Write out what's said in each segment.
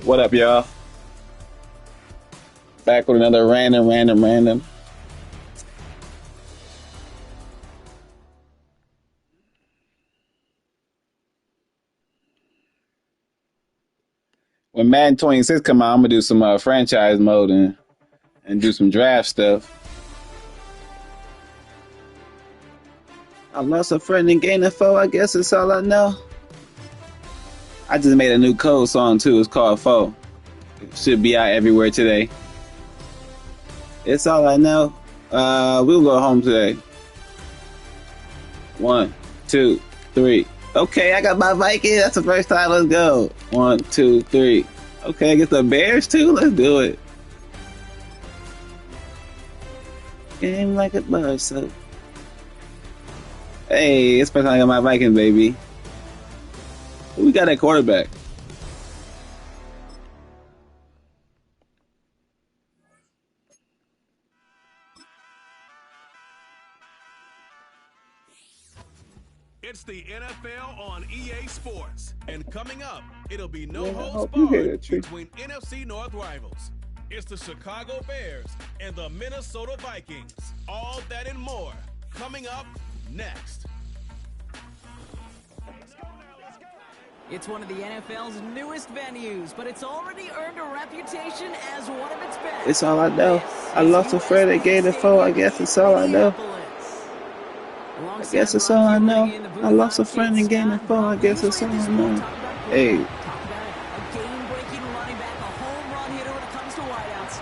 What up, y'all? Back with another random. When Madden 26 come out, I'm gonna do some franchise mode and do some draft stuff. I lost a friend and gained a foe. I guess that's all I know. I just made a new code song too. It's called Foe. It should be out everywhere today. It's all I know. We'll go home today. 1, 2, 3. Okay, I got my Viking. That's the first time. Let's go. 1, 2, 3. Okay, I get the Bears too. Let's do it. Game like a buzz. So, hey, it's the first time I got my Viking, baby. Who we got at quarterback? It's the NFL on EA Sports. And coming up, it'll be no holds barred between NFC North rivals. It's the Chicago Bears and the Minnesota Vikings. All that and more coming up next. It's one of the NFL's newest venues, but it's already earned a reputation as one of its best. It's all I know. I lost a friend and gained a foe. I guess it's all I know. I guess it's all I know. I lost a friend and gained a foe. I guess it's all I know. Hey. A game-breaking running back, a home run hitter when it comes to wideouts.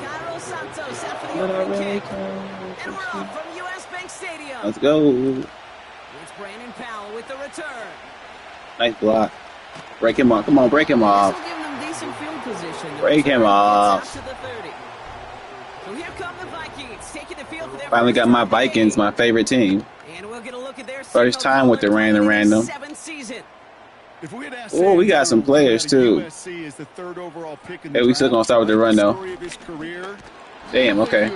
Cairo Santos out for the opening kick. And we're off from U.S. Bank Stadium. Let's go. It's Brandon Powell with the return. Nice block. Break him off. Come on, break him off. Break him off. So here come the Vikings, taking the field for their Finally got my Vikings, my favorite team. And we'll get a look at their first time with the random. Oh, we got some players too. Hey, we still gonna start with the run though. Damn, okay.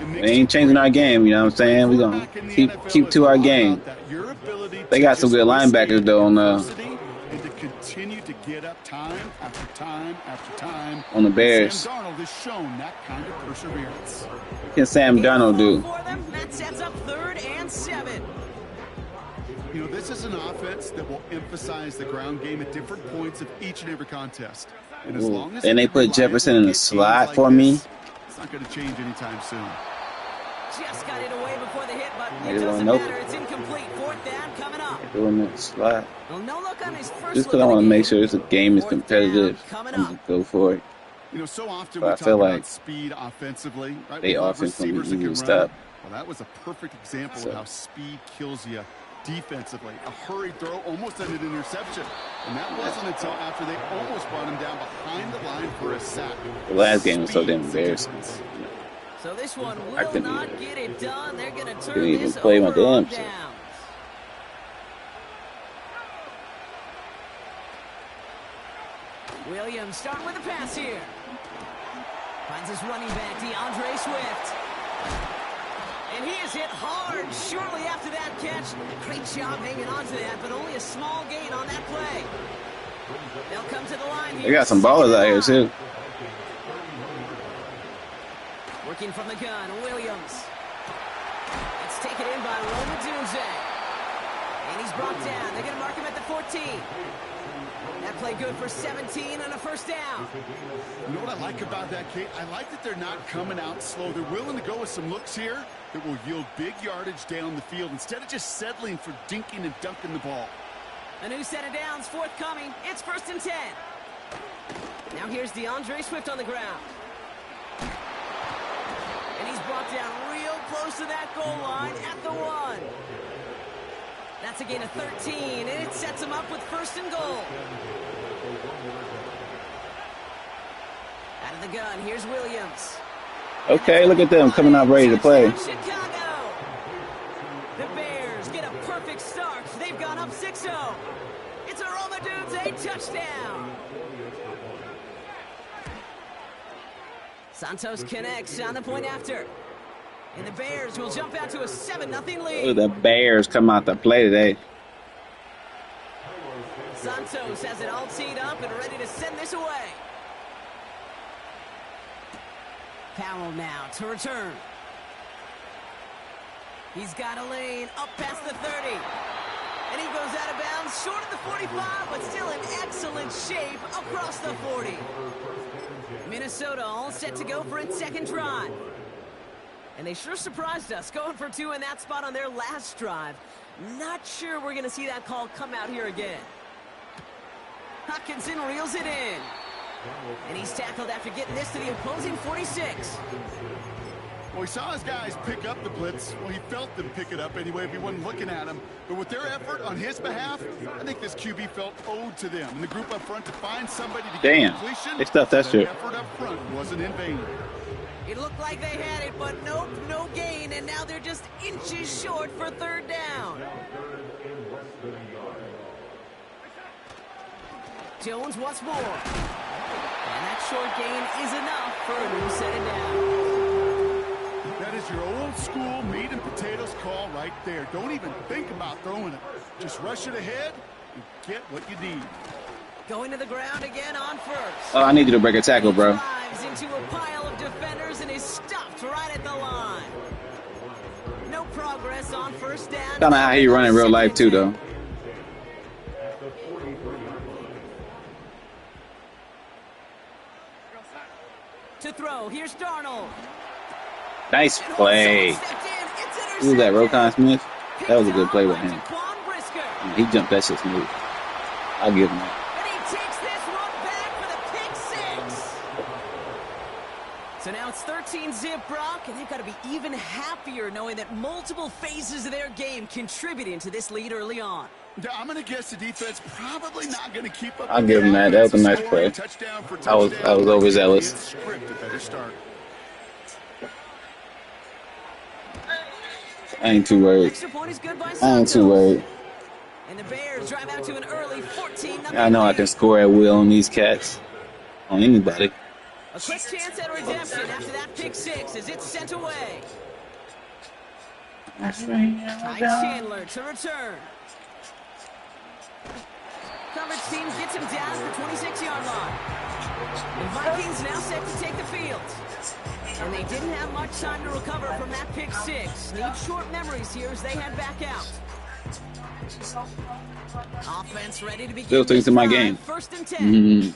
We ain't changing our game, you know what I'm saying? We gonna keep to our game. They got some good linebackers though on the Bears. What can Sam Darnold do? That sets up 3rd and 7. You know, this is an offense that will emphasize the ground game at different points of each and every contest. And as long as they put Jefferson in the slot for me. It's not going to change anytime soon. Just got it away before the hit, but it doesn't matter. It's incomplete. 4th down coming up. Doing that slot. Well, no look on his first just because I want to make sure this game is competitive, I'm going to go for it. You know, so often but we I feel talk like about speed offensively. Right? they offense going to be easy to stop. Well, that was a perfect example of how speed kills you defensively. A hurried throw almost ended an interception. And that wasn't until after they almost brought him down behind the line for a sack. The last game was so damn embarrassing. So this one will not get it done. They're going to turn didn't even this play my over damn down. Williams starting with a pass here. Finds his running back, DeAndre Swift. And he is hit hard shortly after that catch. Great job hanging on to that, but only a small gain on that play. They'll come to the line here. They got some ballers out here, too. Working from the gun, Williams. It's taken in by Roma Dunze. And he's brought down. They're going to mark him at the 14. That play good for 17 and a first down. You know what I like about that, Kate? I like that they're not coming out slow. They're willing to go with some looks here that will yield big yardage down the field instead of just settling for dinking and dunking the ball. A new set of downs forthcoming. It's 1st and 10. Now here's DeAndre Swift on the ground. And he's brought down real close to that goal line at the 1. That's a gain of 13, and it sets him up with 1st and goal. Out of the gun, here's Williams. Okay, look at them coming out ready to play. Chicago. The Bears get a perfect start. They've gone up 6-0. It's a Roma Dudes, a touchdown. Santos connects on the point after. And the Bears will jump out to a 7-0 lead. The Bears come out to play today. Santos has it all teed up and ready to send this away. Powell now to return. He's got a lane up past the 30. And he goes out of bounds short of the 45, but still in excellent shape across the 40. Minnesota all set to go for its 2nd drive. And they sure surprised us, going for 2 in that spot on their last drive. Not sure we're going to see that call come out here again. Hutchinson reels it in. And he's tackled after getting this to the opposing 46. Well, he saw his guys pick up the blitz. Well, he felt them pick it up anyway if he wasn't looking at him. But with their effort on his behalf, I think this QB felt owed to them. And the group up front to find somebody to get completion. They stuffed that shit. Effort up front wasn't in vain. It looked like they had it, but nope, no gain. And now they're just inches short for 3rd down. Jones once more. And that short gain is enough for a new set of down. That is your old school meat and potatoes call right there. Don't even think about throwing it. Just rush it ahead and get what you need. Going to the ground again on 1st. Oh, I need you to break a tackle, bro. Drives into a pile of defenders and is stopped right at the line. No progress on 1st down. Kind of how he run in real life too, though. To throw, here's Darnold. Nice play. Who's that, Roquan Smith? That was a good play with him. He jumped that shit smooth. I'll give him that. And he takes this one back for the pick 6. So now it's 13-zip, Brock, and they've got to be even happier knowing that multiple phases of their game contributing to this lead early on. I'm going to guess the defense probably not going to keep up. I'll give him that. That was a nice play. I was overzealous. I ain't too worried. I ain't too worried. And the Bears drive out to an early 14-0. I know I can score at will on these cats. On anybody. A quick chance at redemption after that pick 6 as it's sent away. Ty Chandler to return. Coverage team gets him down at the 26-yard line. The Vikings now set to take the field. And they didn't have much time to recover from that pick 6. Need short memories here as they head back out. Offense ready to begin. Still things in my game. 1st and 10.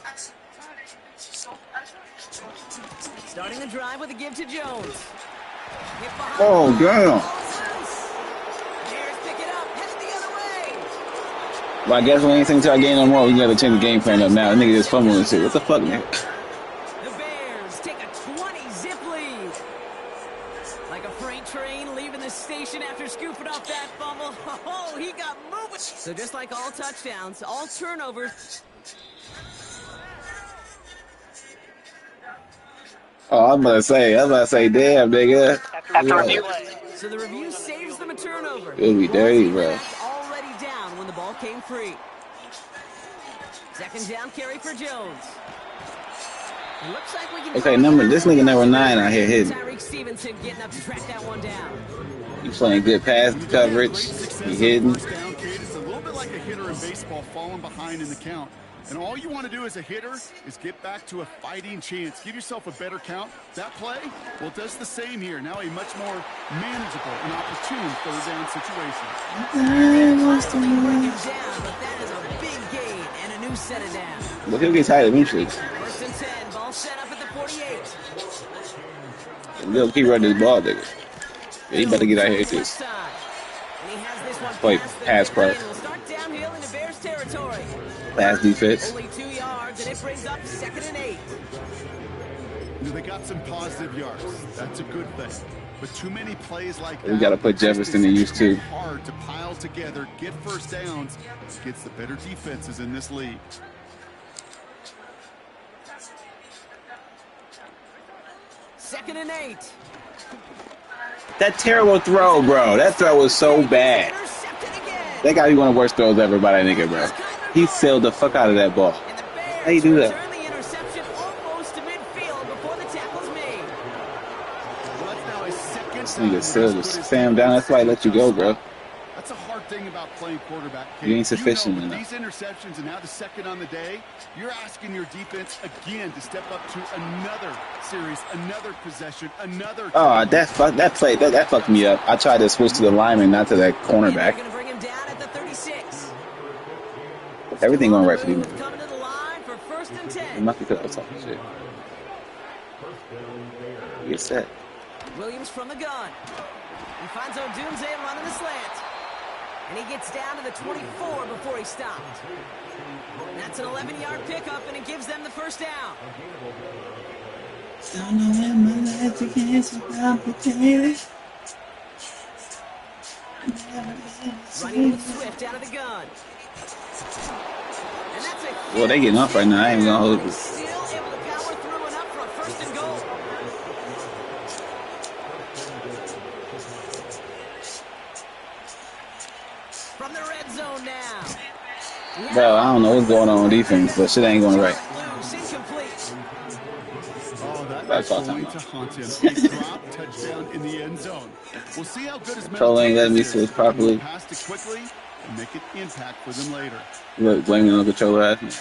Starting the drive with a give to Jones. Oh, damn. Bears pick it up, headed the other way. Well, I guess we ain't seen to our game no more. We gotta change the game plan up now. That nigga just fumbling and shit. What the fuck, man? The Bears take a 20-zip lead. Like a freight train leaving the station after scooping up that fumble. Oh, he got moving. So just like all touchdowns, all turnovers. Oh, I was about to say, damn, nigga. So the review saves them a turnover. It'll be dirty, bro. Already down when the ball came free. 2nd down carry for Jones. It looks like we can okay, this nigga number 9 out here hitting. Tyreek Stevenson getting up to track that one down. He's playing good pass coverage. He hitting. It's a little bit like a hitter in baseball falling behind in the count. And all you want to do as a hitter is get back to a fighting chance. Give yourself a better count. That play, well, does the same here. Now a much more manageable and opportune 3rd down situation. But that is a big gain and a new set of down. But he'll get tired eventually. 1st and 10, ball set up at the 48. He'll keep running this ball, nigga. Yeah, he better get out here too. And he has this one Play pass pro. We'll start downhill into Bears territory. Pass defense. Only 2 yards, and it brings up 2nd and 8. They got some positive yards. That's a good thing. But too many plays like that. We got to put Jefferson in use too. Hard to pile together, get first downs against the better defenses in this league. Second and 8. That terrible throw, bro. That throw was so bad. That got to be one of the worst throws ever by that nigga, bro. He sailed the fuck out of that ball. How you do that? This nigga sailed Sam down. That's why I let you go, bro. That's a hard thing about playing quarterback. You ain't sufficient enough. These interceptions and now the second on the day, you're asking your defense again to step up to another series, another possession, another. Oh, that fucked me up. I tried to switch to the lineman, not to that cornerback. Everything going right for you. It must be because I was talking shit. Get set. Williams from the gun. He finds Odunze running the slant. And he gets down to the 24 before he stopped. That's an 11-yard pickup, and it gives them the first down. Don't know when my life begins so complicated. Running with Swift out of the gun. And that's a well, they getting off right now. I ain't even gonna hold it. Still able to power through enough for a first and goal. From the red zone now. Bro, I don't know what's going on defense, but shit ain't going right. That's going to haunt him. A drop touchdown in the end zone. We'll see how good his control ain't letting me switch properly. Pass it quickly and make an impact for them later. Look, blaming on the controller at me. Out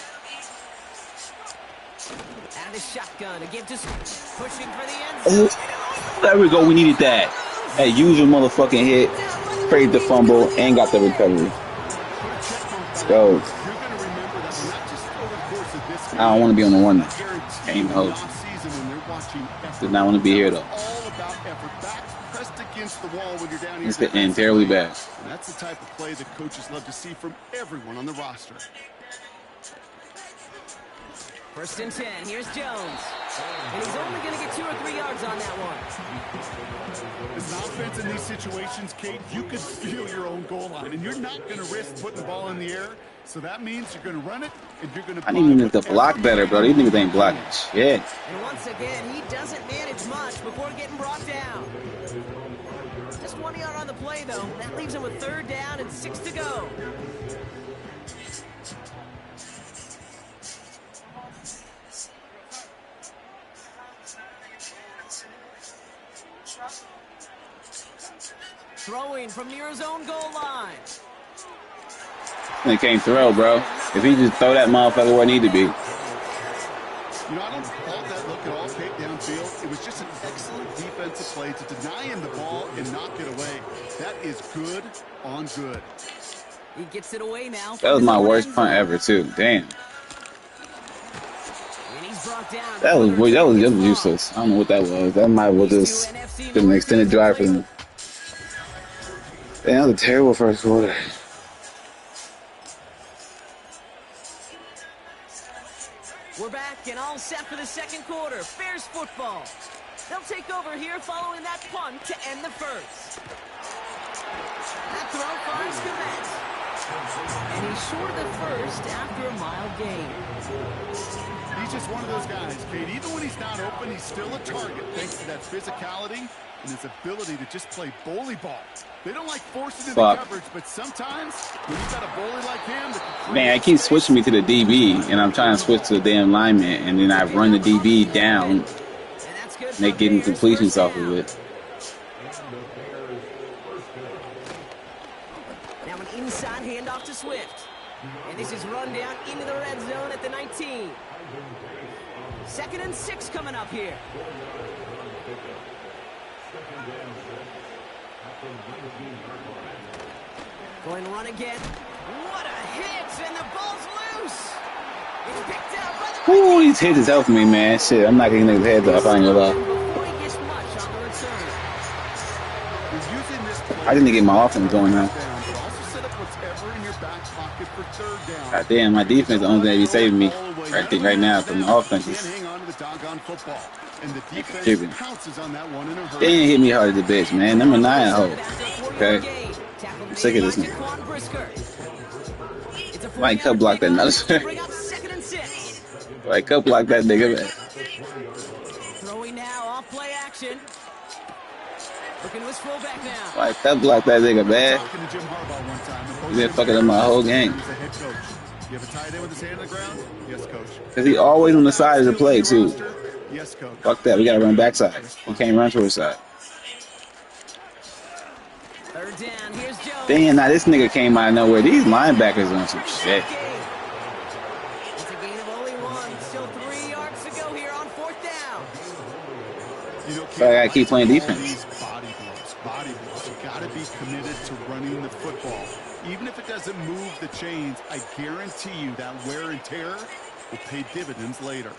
of the shotgun again, just pushing for the end zone. There we go. We needed that. Hey, use your motherfucking hit. Create the fumble and got the recovery. Let's go. I don't want to be on the one now. Game host. Did not want to be here though. It's the end terribly bad. And that's the type of play that coaches love to see from everyone on the roster. First and 10. Here's Jones. And he's only going to get 2 or 3 yards on that one. As an offense in these situations, Kate, you could feel your own goal line, and you're not going to risk putting the ball in the air. So that means you're going to run it, and you're going to. I need him to block better, bro. These niggas ain't blocking shit. And once again, he doesn't manage much before getting brought down. Just 1 yard on the play, though. That leaves him with 3rd down and 6 to go. Throwing from near his own goal line. He can't throw, bro. If he just throw that motherfucker where it need to be. You know, I don't fault that look at all, Kate, downfield. It was just an excellent defensive play to deny him the ball and knock it away. That is good on good. He gets it away now. That was my worst punt ever, too. Damn. That was useless. I don't know what that was. That might have just been an extended drive for them. Damn, that was a terrible first quarter. We're back and all set for the second quarter. Bears football. They'll take over here following that punt to end the first. That throw finds Komet. And he's short of the first after a mild gain. He's just one of those guys, Kate. Even when he's not open, he's still a target thanks to that physicality and his ability to just play bully ball. They don't like forcing into coverage, but sometimes when you got a bully like him, man, I keep switching me to the DB, and I'm trying to switch to the damn lineman, and then I run the DB down, and they getting completions off of it. Now an inside handoff to Swift, and this is run down into the red zone at the 19. 2nd and 6 coming up here. Going to run again. What a hit, and the ball's loose. It's picked out by the... Ooh, these hits is helping me, man. Shit, I'm not getting niggas' heads up. I ain't gonna lie. Before he gets much on the return. You're using this I didn't get my offense going now. God damn, my defense is the only thing that be saving me right now from the offense. They ain't hit me hard as the bitch, man. Number 9 hold. Okay. I'm sick of this nigga. White cup block that nut. White cup block that nigga, man. Throwing now, off play action. Looking to his fullback now. White cup block that nigga, man. He's been fucking up my whole game. You have a tight end with his hand on the ground? Yes, coach. Cause he always on the side of the play too. Yes, coach. Fuck that, we gotta run backside. We can't run to his side. Third down, here's Jones. Damn, now this nigga came out of nowhere. These linebackers on some shit. It's a gain of only 1. Still 3 yards to go here on 4th down. So I gotta keep playing defense. Body blows. You gotta be committed to running the football. Even if it doesn't move the chains, I guarantee you that wear and tear will pay dividends later.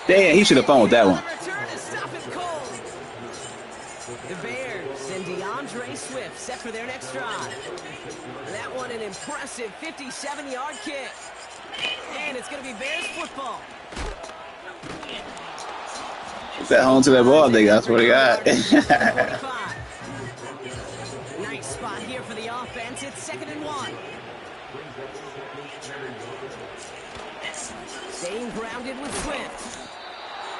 Damn, he should have fumbled that one. The Bears and DeAndre Swift set for their next drive. That one an impressive 57-yard kick. And it's going to be Bears football. Put that home to that ball, nigga. I swear to God. Nice spot here for the offense. It's 2nd and 1. Staying grounded with Swift.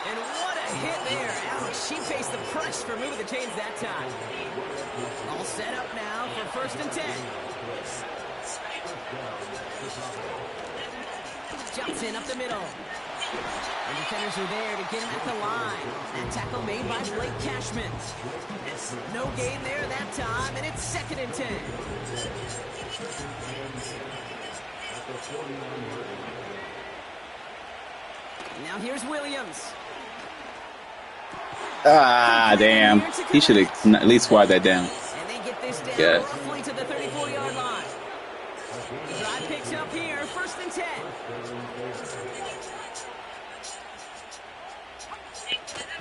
And what a hit there. Ouch, she faced the press for moving the chains that time. All set up now for 1st and 10. Jumps in up the middle. The defenders are there to get him at the line. That tackle made by Blake Cashman. No gain there that time, and it's 2nd and 10. Now here's Williams. Ah, damn. He should have at least squad that down. And they get this down roughly to the 34-yard line. The drive picks up here, 1st and 10.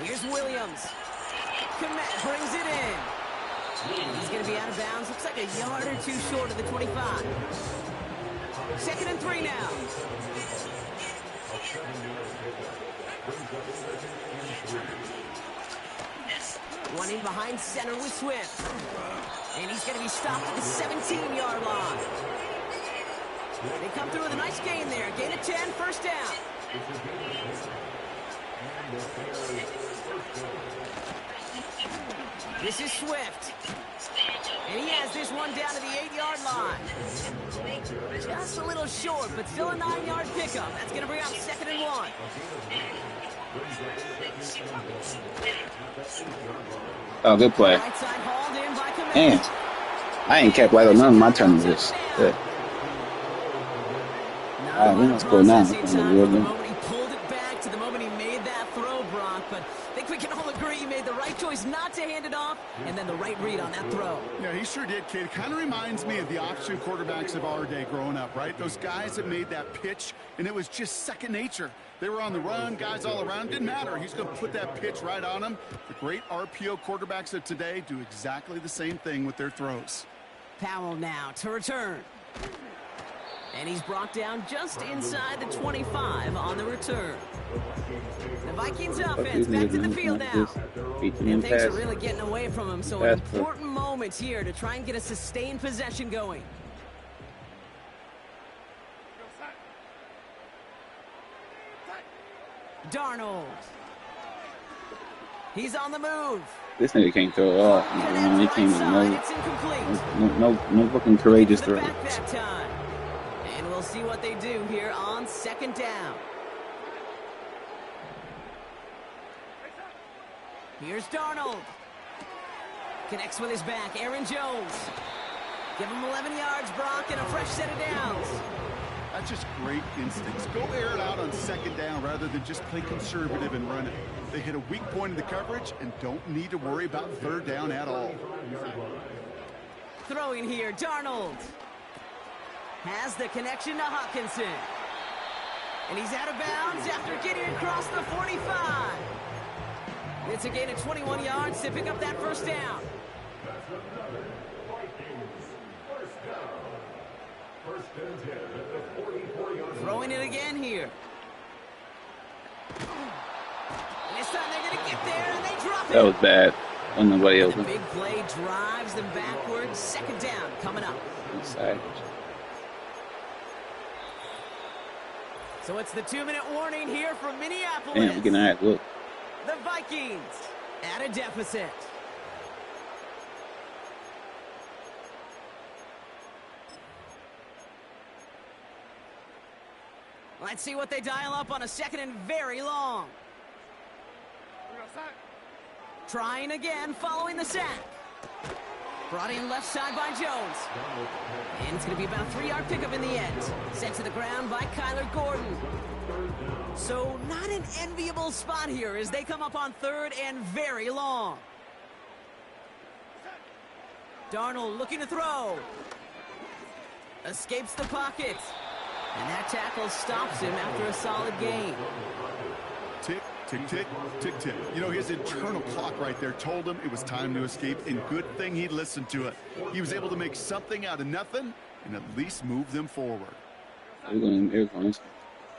Here's Williams. Komet brings it in. He's going to be out of bounds. Looks like a yard or 2 short of the 25. 2nd and 3 now. Running behind center with Swift. And he's going to be stopped at the 17-yard line. They come through with a nice gain there. Gain of 10, 1st down. This is Swift. And he has this one down to the 8-yard line. Just a little short, but still a 9-yard pickup. That's going to bring up 2nd and 1. Oh, good play. Right side hauled in by Komet. Damn. I ain't kept light on none of my turnovers. Good. All right, we must go now. From the moment he pulled it back to the moment he made that throw, Brock. But I think we can all agree he made the right choice not to hand it off, and then the right read on that throw. Yeah, he sure did, kid. Kind of reminds me of the option quarterbacks of our day growing up, right? Those guys that made that pitch, and it was just second nature. They were on the run, guys all around. Didn't matter. He's going to put that pitch right on them. The great RPO quarterbacks of today do exactly the same thing with their throws. Powell now to return. And he's brought down just inside the 25 on the return. The Vikings offense back to the field now. And things are really getting away from him, so an important moment here to try and get a sustained possession going. Darnold. He's on the move. This nigga can't throw off. He can't no fucking courageous throw. And we'll see what they do here on 2nd down. Here's Darnold. Connects with his back. Aaron Jones. Give him 11 yards, Brock, and a fresh set of downs. That's just great instincts. Go air it out on 2nd down rather than just play conservative and run it. They hit a weak point in the coverage and don't need to worry about 3rd down at all. Throwing here, Darnold. Has the connection to Hawkinson. And he's out of bounds after getting across the 45. It's a gain of 21 yards to pick up that 1st down. Throwing it again here. And this time they're going to get there, and they drop it. That was bad. On nobody The open. big play drives them backwards. Second down coming up. Inside. So it's the 2-minute warning here from Minneapolis. Damn, we're getting our ass whooped. The Vikings at a deficit. Let's see what they dial up on a second and very long. Trying again following the sack. Brought in left side by Jones. And it's going to be about a 3-yard pickup in the end. Sent to the ground by Kyler Gordon. So not an enviable spot here as they come up on 3rd and very long. Darnold looking to throw. Escapes the pocket. And that tackle stops him after a solid gain. Tick, tick, tick, tick, tick. You know, his internal clock right there told him it was time to escape, and good thing he listened to it. He was able to make something out of nothing and at least move them forward. We're going to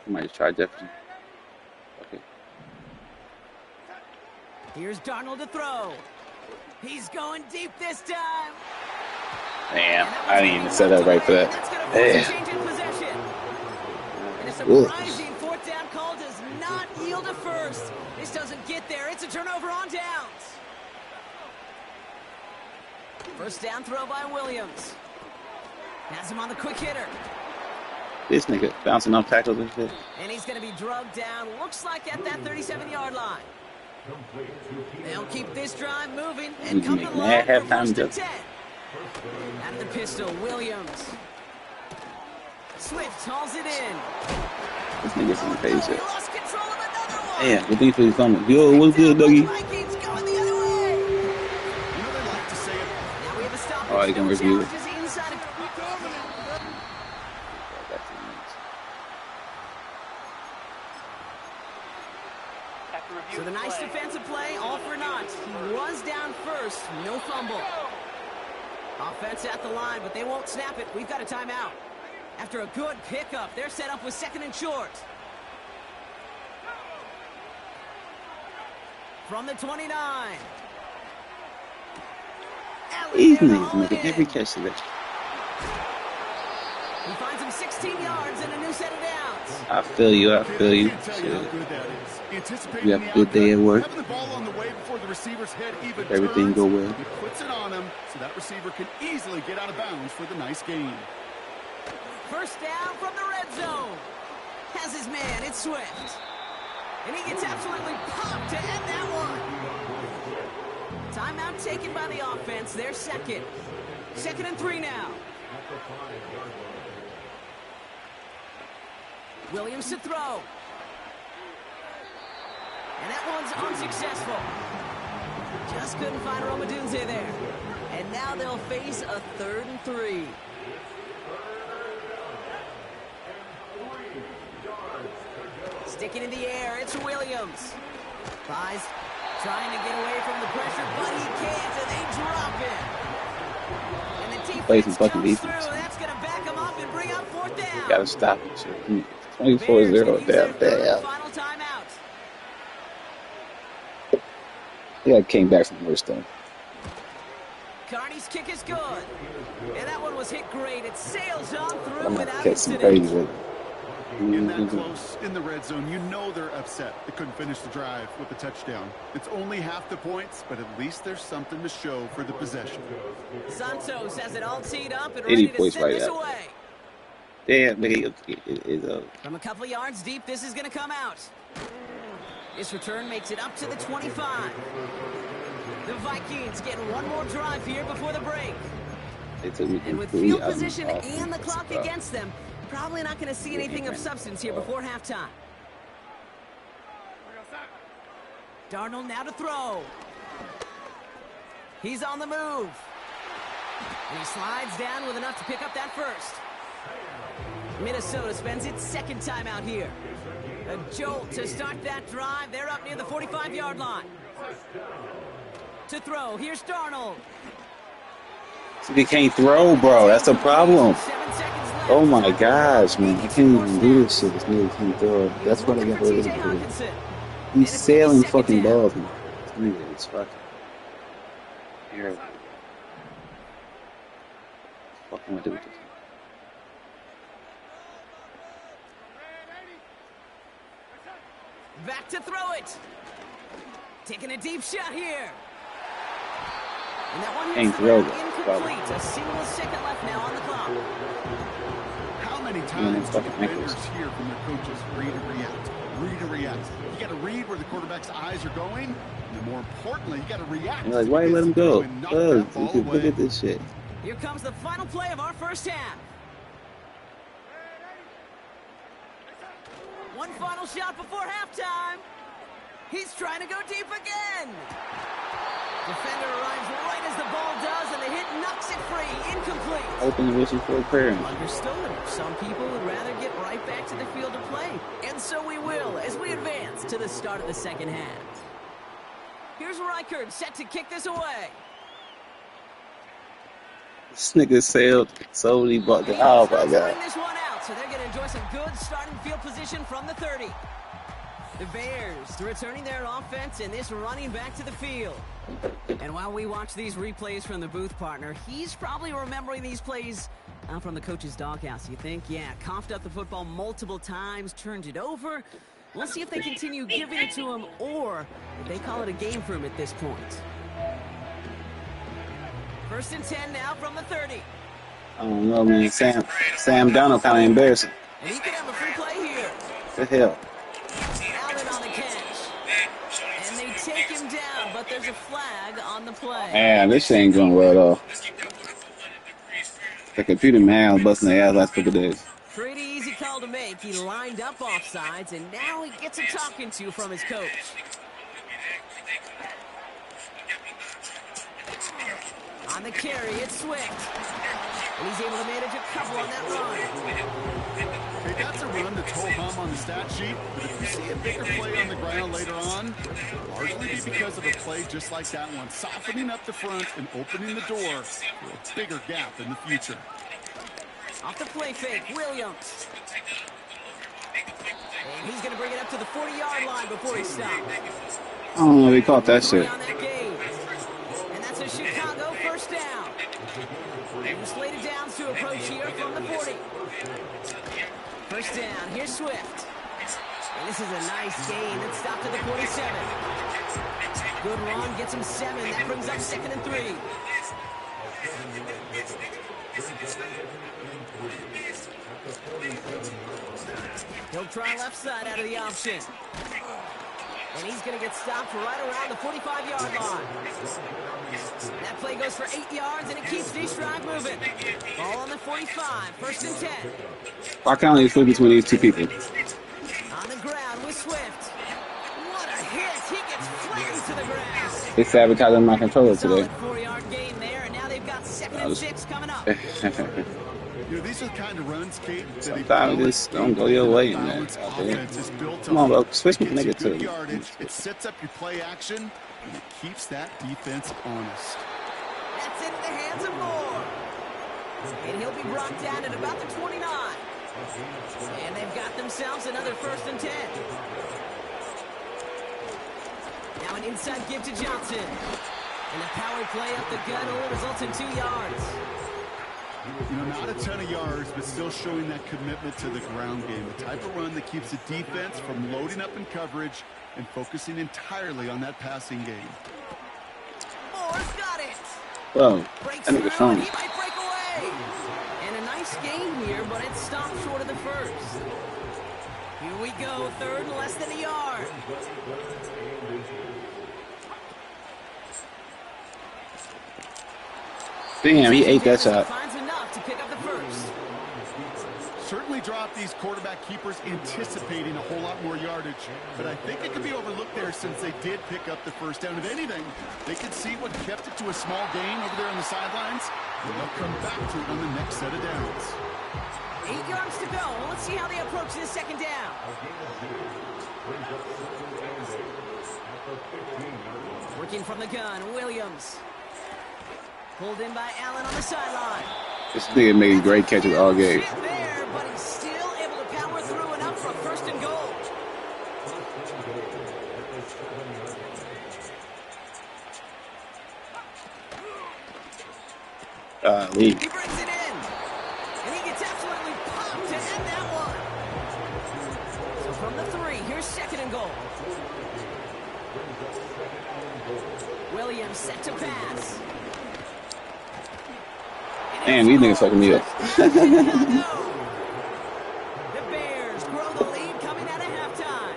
we might try Jefferson. Okay. Here's Darnold to throw. He's going deep this time. Damn, I didn't even set up right for that. Change in possession. And a surprising 4th down call does not yield a first. This doesn't get there. It's a turnover on downs. First down throw by Williams. Has him on the quick hitter. This nigga bouncing off tackles and shit. And he's going to be drugged down, looks like at that 37-yard line. They'll keep this drive moving and come to the line for first and 10. Out of the pistol, Williams. Swift hauls it in. This nigga's in the face. He lost control of another one. Damn, good thing for his stomach. Yo, what's good, Dougie? Vikings going the other way. You know they like to say it. Now we have a stop. Oh, you can review it. So the nice defensive play, all for naught. He was down first, no fumble. Offense at the line, but they won't snap it. We've got a timeout. After a good pickup, they're set up with 2nd and short. From the 29. These niggas making every catch today. He finds him 16 yards and a new set of downs. I feel you. I feel you. You have a good day at work. Everything go well. He puts it on him so that receiver can easily get out of bounds for the nice gain. First down from the red zone. Has his man, it's Swift. And he gets absolutely popped to end that one. Timeout taken by the offense. They're second. 2nd and 3 now. Williams to throw. And that one's unsuccessful. Just couldn't find Romadunze there. And now they'll face a 3rd and 3. Sticking in the air, it's Williams. Buys, trying to get away from the pressure, but he can't, and they drop it. And the defense comes through. That's going to back him up and bring up 4th down. Gotta stop it, shit. 24-0, damn. Final timeout. Yeah, came back from worse though. Carney's kick is good. And that one was hit great. It sails on through I'm gonna without catch some incident. crazy. In that close, in the red zone, you know they're upset. They couldn't finish the drive with the touchdown. It's only half the points, but at least there's something to show for the possession. Santos has it all teed up and ready to send this away. Damn, nigga, From a couple of yards deep, this is going to come out. This return makes it up to the 25. The Vikings getting one more drive here before the break. And with field position and the clock against them, probably not going to see anything of substance here before halftime. Darnold now to throw. He's on the move. And he slides down with enough to pick up that first. Minnesota spends its 2nd time out here. A jolt to start that drive. They're up near the 45-yard line. To throw, here's Darnold. He can't throw, bro. That's the problem. Oh my gosh, man. I can't even do this shit. This nigga can't throw. That's why they got rid of him. He's sailing fucking balls, man. This nigga is fucking terrible. Fucking what do with this? Back to throw it. Taking a deep shot here. And that one hits the ground incomplete. A single second left now on the clock. How many times do defenders hear from their coaches, read and react, read and react? You got to read where the quarterback's eyes are going, and more importantly, you got to react. You're like, why you let him go? Look at this shit. Here comes the final play of our first half. One final shot before halftime. He's trying to go deep again. Defender arrives right as the ball does, and the hit knocks it free. Incomplete. Open wishing for a prayer. Understood. Some people would rather get right back to the field of play. And so we will as we advance to the start of the second half. Here's Reichard set to kick this away. This nigga sailed solely but the oh my god. This one out, so they're going to enjoy some good starting field position from the 30. The Bears returning their offense and this running back to the field. And while we watch these replays from the booth partner, he's probably remembering these plays from the coach's doghouse. You think? Yeah, coughed up the football multiple times, turned it over. We'll see if they continue giving it to him or if they call it a game for him at this point. 1st and 10 now from the 30. I don't know, man. Sam Donald kind of embarrassing. And he could have a free play here. What the hell? Allen on the catch. And they take him down, but there's a flag on the play. Man, this shit ain't going well at all. The computer man was busting their ass last couple days. Pretty easy call to make. He lined up offsides, and now he gets a talking to from his coach. On the carry, it's Swift. And he's able to manage a couple on that run. Okay, that's a run that's ho-hum on the stat sheet, but if you see a bigger play on the ground later on, it'll largely be because of a play just like that one, softening up the front and opening the door for a bigger gap in the future. Off the play fake, Williams. And he's going to bring it up to the 40-yard line before he stops. I don't know if he caught that shit. And that's a Chicago first down. Slated downs to approach here from the 40. First down, here's Swift. And this is a nice gain that stopped at the 47. Good run, gets him 7. That brings up 2nd and 3. He'll try left side out of the option. And he's going to get stopped right around the 45-yard line. That play goes for 8 yards, and it keeps these drive moving. Ball on the 45, 1st and 10. Why can't I flip between these two people? On the ground with Swift. What a hit. He gets flattened to the ground. They sabotaged my controller today. Solid 4-yard gain there, and now they've got 2nd and 6 coming up. You know, these are the kind of runs, Kate, that sometimes just don't go your way, man. Come on, bro. Switch my nigga to yardage. It sets up your play action, and it keeps that defense honest. That's into the hands of Moore. And he'll be brought down at about the 29. And they've got themselves another 1st and 10. Now an inside give to Johnson. And the power play up the gut only results in 2 yards. You know, not a ton of yards, but still showing that commitment to the ground game. The type of run that keeps the defense from loading up in coverage and focusing entirely on that passing game. Moore's got it. Whoa, Breaks that nigga through, strong. and he might break away. And a nice gain here, but it stopped short of the first. Here we go, 3rd and less than a yard. Damn, he ate that shot. Finds enough to pick up the first. Certainly dropped these quarterback keepers anticipating a whole lot more yardage, but I think it could be overlooked there since they did pick up the first down. If anything, they could see what kept it to a small gain over there on the sidelines, and they'll come back to it on the next set of downs. 8 yards to go. Let's see how they approach this 2nd down. Working from the gun, Williams. Pulled in by Allen on the sideline. This nigga made great catches all game. There, but he's still able to power through enough for a first and goal. He brings it in, and he gets absolutely popped to end that one. So from the 3, here's second and goal. Williams set to pass. Damn, these niggas fucking me up. The Bears grow the lead coming out of halftime.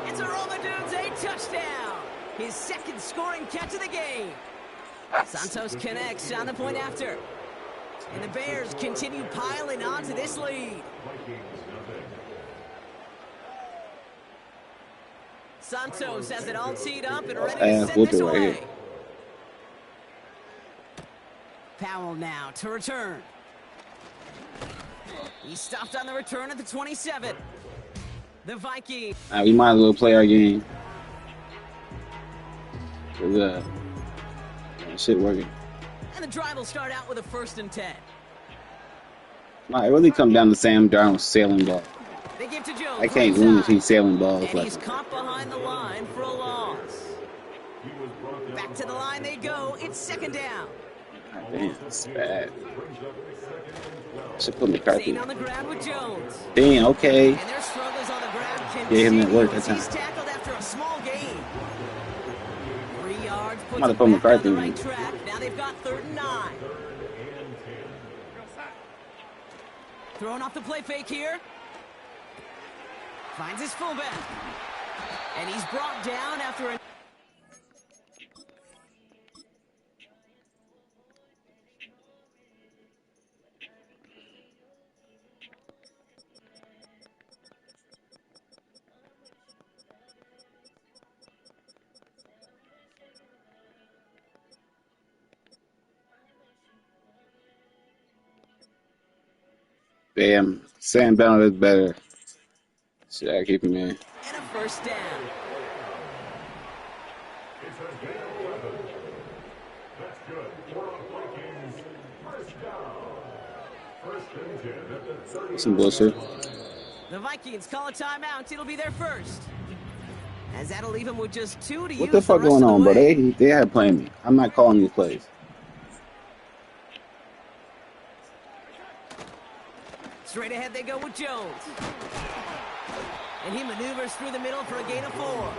It's a Romadude's a touchdown. His second scoring catch of the game. Santos connects on the point after. And the Bears continue piling on to this lead. Santos has it all teed up and ready to send this away. Powell now to return. He stopped on the return at the 27. The Vikings. We might as well play our game. Shit working. And the drive will start out with a 1st and 10. It really come down to Sam Darnold sailing ball. They give to Jones. I can't win if he's sailing balls. And he's caught behind the line for a loss. Back to the line they go. It's 2nd down. Damn, that's bad. Should put McCarthy on the ground with Jones. Damn, okay. And their struggles on the ground Gave him that work that time. He's tackled after a small gain. 3 yards puts Might have put him back McCarthy on the in. right track. Now they've got 3rd and 9. Throwing off the play fake here. Finds his fullback. And he's brought down after a... Damn, Sam Darnold is better. Should I keep him in? And a 1st down. Some bullshit. The Vikings call a timeout. It'll be their first. As that'll leave him with just 2 to use. What the fuck going on, bro? They had playing me. I'm not calling these plays. Straight ahead they go with Jones. And he maneuvers through the middle for a gain of 4.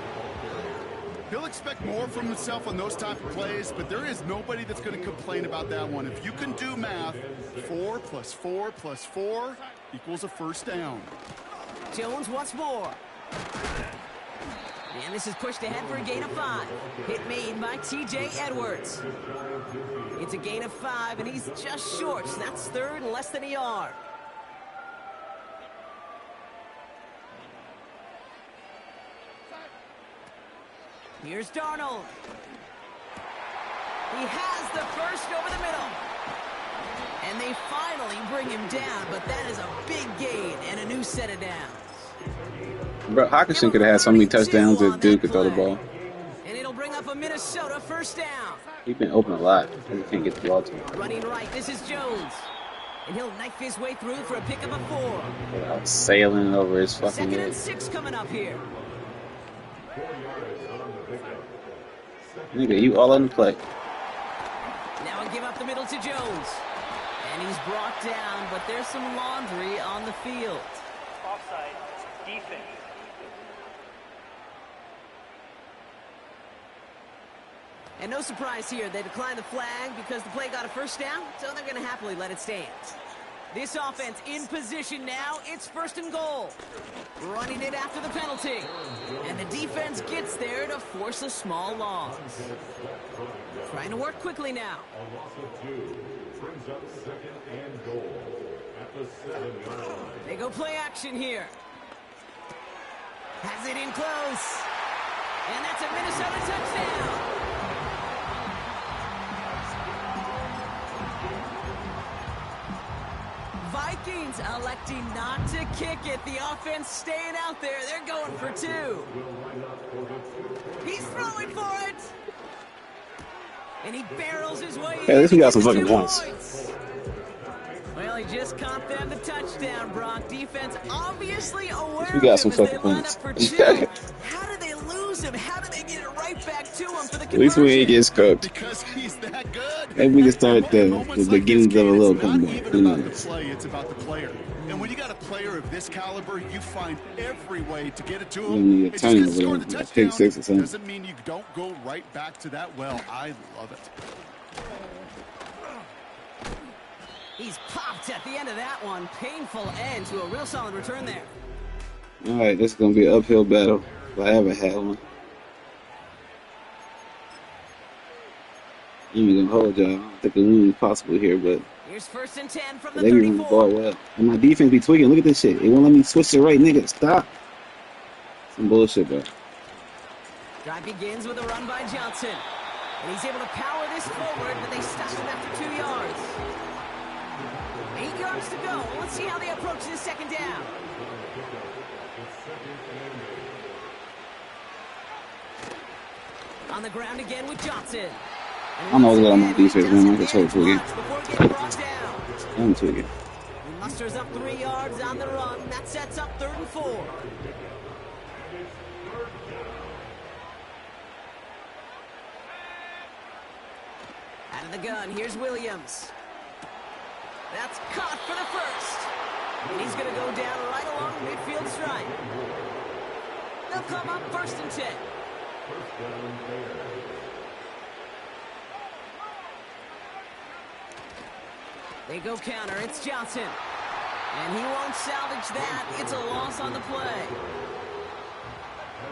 He'll expect more from himself on those type of plays, but there is nobody that's going to complain about that one. If you can do math, 4 + 4 + 4 equals a 1st down. Jones once more. And this is pushed ahead for a gain of 5. Hit made by T.J. Edwards. It's a gain of 5, and he's just short. So that's 3rd and less than a yard. Here's Darnold. He has the first over the middle. And they finally bring him down, but that is a big gain and a new set of downs. Bro, Hawkinson could have had so many touchdowns if Duke could throw the ball. And it'll bring up a Minnesota 1st down. He's been open a lot. He can't get the ball to him. Running right, this is Jones. And he'll knife his way through for a pickup of 4. Without sailing over his fucking 2nd head. and 6 coming up here. Nigga, you all on the play. Now I give up the middle to Jones. And he's brought down, but there's some laundry on the field. Offside, defense. And no surprise here, they declined the flag because the play got a 1st down, so they're going to happily let it stand. This offense in position now, it's 1st and goal. Running it after the penalty. And the defense gets there to force a small loss. Trying to work quickly now. A loss of 2 brings up 2nd and goal at the 7-yard line. They go play action here. Has it in close. And that's a Minnesota touchdown. Vikings electing not to kick it. The offense staying out there. They're going for 2. He's throwing for it. And he barrels his way Hey, at least we got some fucking points. points. Well, he just caught them the touchdown, Brock. Defense obviously aware We got of some him as they fucking line points. up for two. How did they lose him? How did they get it right back to him for the conversion? At least we ain't get cooked. Because he's that good. Maybe we can start the beginnings of a little comeback. Who About the knows? play, it's about the player. And when you got a player of this caliber, you find every way to get it to We him. need a It's turning just over score the there, like pick touchdown. 6 or something. Doesn't mean you don't go right back to that well. I love it. He's popped at the end of that one. Painful end to a real solid return there. All right, this is gonna be an uphill battle if I ever had one. I'm even gonna hold y'all. I don't think a win is possible here, but Here's 1st and 10 from the they be running the 34. ball well. And my defense be tweaking. Look at this shit. It won't let me switch to right, nigga. Stop. Some bullshit, bro. Drive begins with a run by Johnson. And he's able to power this forward, but they stop him after 2 yards. 8 yards to go. Let's see how they approach this second down. On the ground again with Johnson. I don't know what's going on with defense, man. I can choke tweaking. Before getting brought down. I'm tweaking. He musters up 3 yards on the run. That sets up 3rd and 4. Out of the gun, here's Williams. That's caught for the first. And he's going to go down right along the midfield stripe. They'll come up 1st and 10. They go counter. It's Johnson. And he won't salvage that. It's a loss on the play.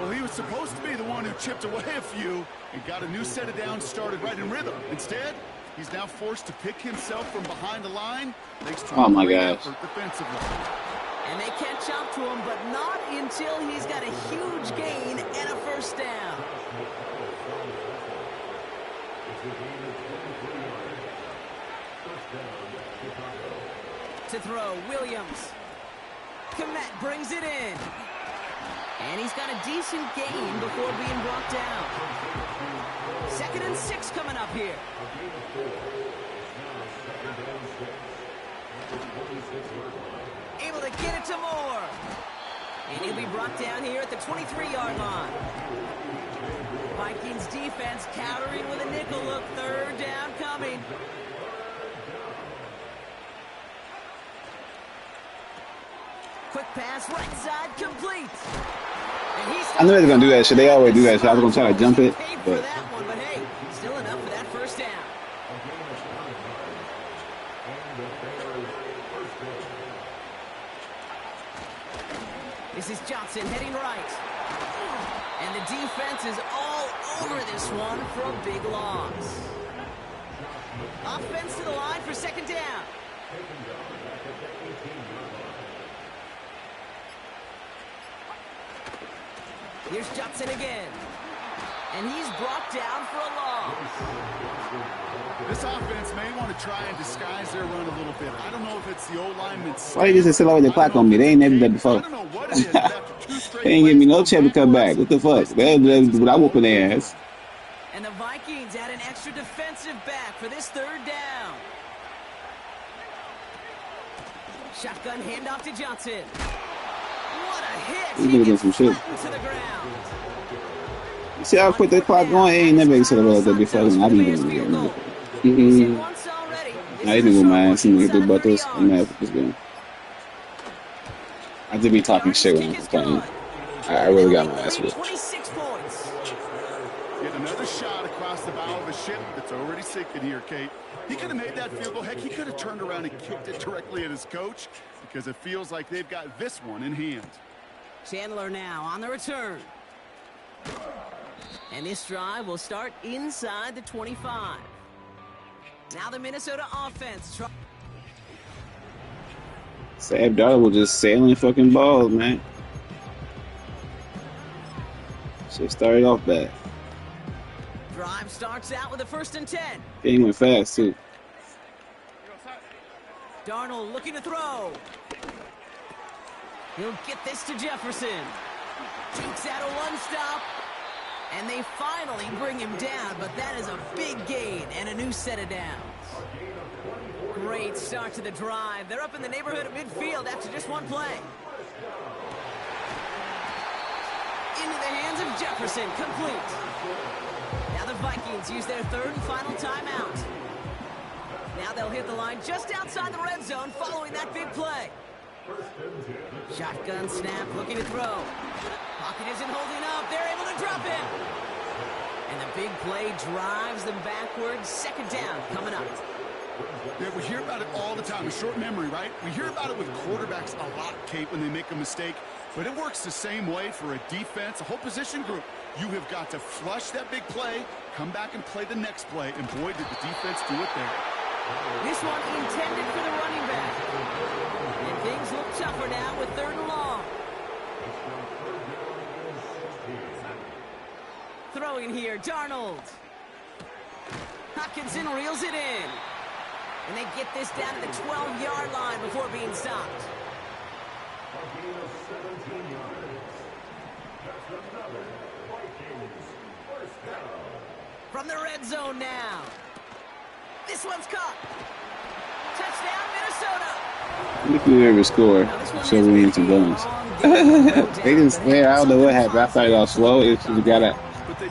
Well, he was supposed to be the one who chipped away a few and got a new set of downs started right in rhythm. Instead, he's now forced to pick himself from behind the line. Thanks to Oh, my a great gosh. effort defensively. And they catch up to him, but not until he's got a huge gain and a 1st down. To throw, Williams. Komet brings it in. And he's got a decent gain before being brought down. 2nd and 6 coming up here. Able to get it to Moore. And he'll be brought down here at the 23-yard line. Vikings defense countering with a nickel look. 3rd down coming. Quick pass, right side, complete. And he's I knew they were gonna do that shit. They always do that shit. I was gonna try to jump it, paid for but that one, but hey, still enough for that 1st down. This is Johnson heading right. And the defense is all over this one for a big loss. Offense to the line for 2nd down. Here's Johnson again. And he's brought down for a loss. This offense may want to try and disguise their run a little bit. I don't know if it's the O-lineman's... why you just sit over the clock on me? They ain't never done before. I don't know what it is, but after 2 straight They ain't give me no plays, chance to come back. What the fuck? That's what I whooping their ass. And the Vikings add an extra defensive back for this 3rd down. Shotgun handoff to Johnson. What a hit! He's He gonna get gets some shit. flattened to the ground. You see how quick that clock going? They ain't never said about that before. I be doing it. Mm-hmm. Once already. I didn't with my ass. I'm gonna do this. I'm mad with this game. I did be talking shit when I was playing. I really got my ass whipped. 26 points. Get another shot across the bow of a ship that's already sinking here, Kate. He could have made that field goal. Heck, he could have turned around and kicked it directly at his coach because it feels like they've got this one in hand. Chandler now on the return. And this drive will start inside the 25. Now the Minnesota offense. Sam Darnold was just sailing fucking balls, man. Shit started off bad. Drive starts out with a 1st and 10. Game went fast, too. Darnold looking to throw. He'll get this to Jefferson. Takes out a 1-stop. And they finally bring him down, but that is a big gain and a new set of downs. Great start to the drive. They're up in the neighborhood of midfield after just one play. Into the hands of Jefferson, complete. Now the Vikings use their third and final timeout. Now they'll hit the line just outside the red zone following that big play. Shotgun snap, looking to throw. Pocket isn't holding up. They're able to drop it. And the big play drives them backwards. Second down coming up. Yeah, we hear about it all the time. A short memory, right? We hear about it with quarterbacks a lot, Kate, when they make a mistake. But it works the same way for a defense, a whole position group. You have got to flush that big play, come back and play the next play, and boy, did the defense do it there. This one intended for the running back. And things look tougher now with third and long. Throwing here, Darnold. Hopkinson reels it in. And they get this down to the 12-yard line before being stopped. From the red zone now. This one's caught. Touchdown, Minnesota. If you ever score, show me in some guns. They didn't stare. I don't know what happened. I thought it was slow. It's just got out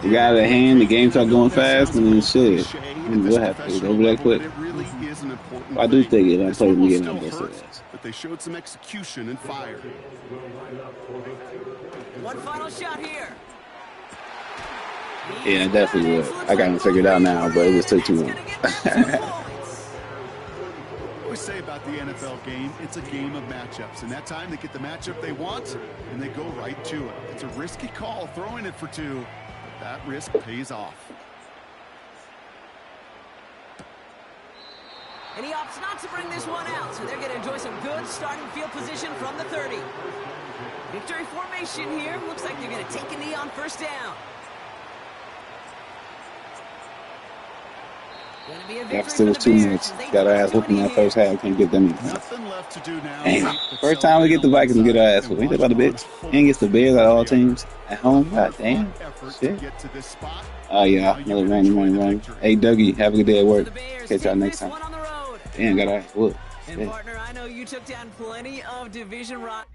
of hand. The game started going fast, and then shit. What happened? It was over that quick. I do think it. I played the game. But they showed some execution and fire. One final shot here. Yeah, definitely would. I got him figured out now, but it just took too long. We say about the NFL game, it's a game of matchups, and that time they get the matchup they want, and they go right to it. It's a risky call, throwing it for two. That risk pays off. And he opts not to bring this one out, so they're going to enjoy some good starting field position from the 30. Victory formation here. Looks like they're going to take a knee on first down. That still was 2 minutes. Got our ass whooping that first half. Can't get them. Nothing left to do now. Damn. First time we get the Vikings and get our ass whooped. Ain't that about the bitch? And gets the Bears out of all teams at home. God damn. Shit. Oh, yeah. Another running. Hey, Dougie, have a good day at work. Catch y'all next time. Damn, got our ass whooped. And partner, I know you took down plenty of division rivals.